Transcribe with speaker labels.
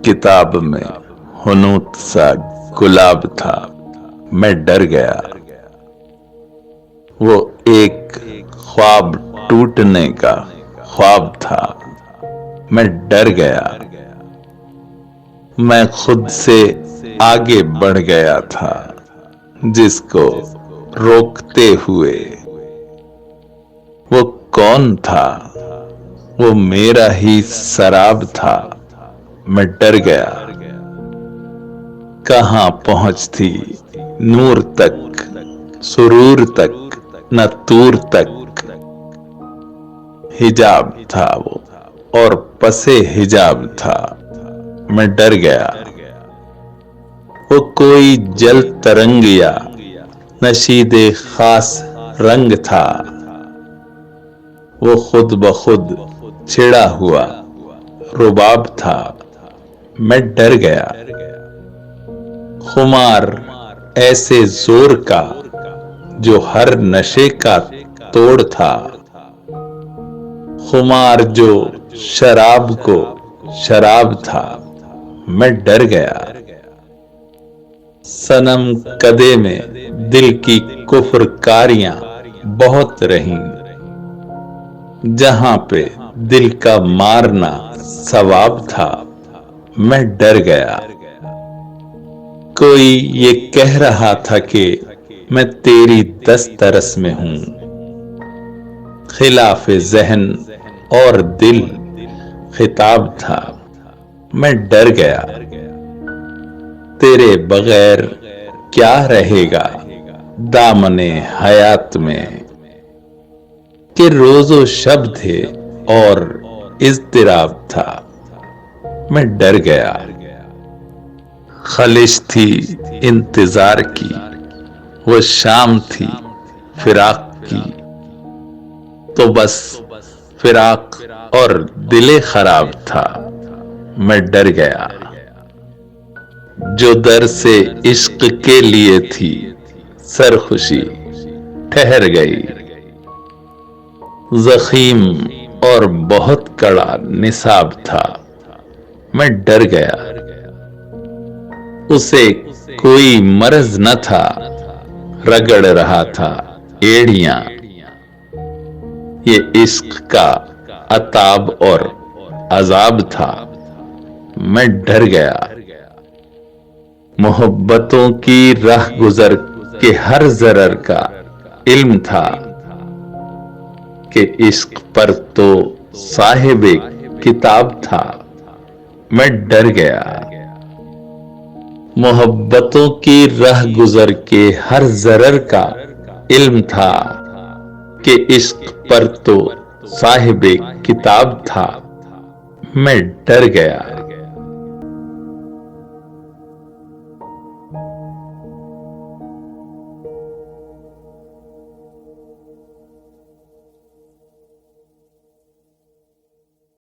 Speaker 1: کتاب میں ہنوت سا گلاب تھا، میں ڈر گیا۔ وہ ایک خواب ٹوٹنے کا خواب تھا، میں ڈر گیا۔ میں خود سے آگے بڑھ گیا تھا، جس کو روکتے ہوئے۔ وہ کون تھا؟ وہ میرا ہی سراب تھا، میں ڈر گیا۔ کہاں پہنچتی نور تک، سرور تک، نہ طور تک۔ حجاب تھا وہ اور پسے حجاب تھا، میں ڈر گیا۔ وہ کوئی جل ترنگ یا نشید خاص رنگ تھا، وہ خود بخود چھڑا ہوا رباب تھا، میں ڈر گیا۔ خمار ایسے زور کا جو ہر نشے کا توڑ تھا، خمار جو شراب کو شراب تھا، میں ڈر گیا۔ صنم کدے میں دل کی کفر کاریاں بہت رہیں، جہاں پہ دل کا مارنا ثواب تھا، میں ڈر گیا۔ کوئی یہ کہہ رہا تھا کہ میں تیری دسترس میں ہوں، خلاف ذہن اور دل خطاب تھا، میں ڈر گیا۔ تیرے بغیر کیا رہے گا دامن حیات میں، کہ روز و شب تھے اور اضطراب تھا، میں ڈر گیا۔ خلش تھی انتظار کی، وہ شام تھی فراق کی، تو بس فراق اور دل خراب تھا، میں ڈر گیا۔ جو در سے عشق کے لیے تھی سرخوشی، ٹھہر گئی۔ زخیم اور بہت کڑا نصاب تھا، میں ڈر گیا۔ اسے کوئی مرض نہ تھا، رگڑ رہا تھا ایڑیاں۔ یہ عشق کا عتاب اور عذاب تھا، میں ڈر گیا۔ محبتوں کی راہ گزر کے ہر ضرر کا علم تھا، کہ عشق پر تو صاحب کتاب تھا، میں ڈر گیا۔ محبتوں کی راہ گزر کے ہر ضرر کا علم تھا، کہ عشق پر تو صاحب کتاب تھا، میں ڈر گیا۔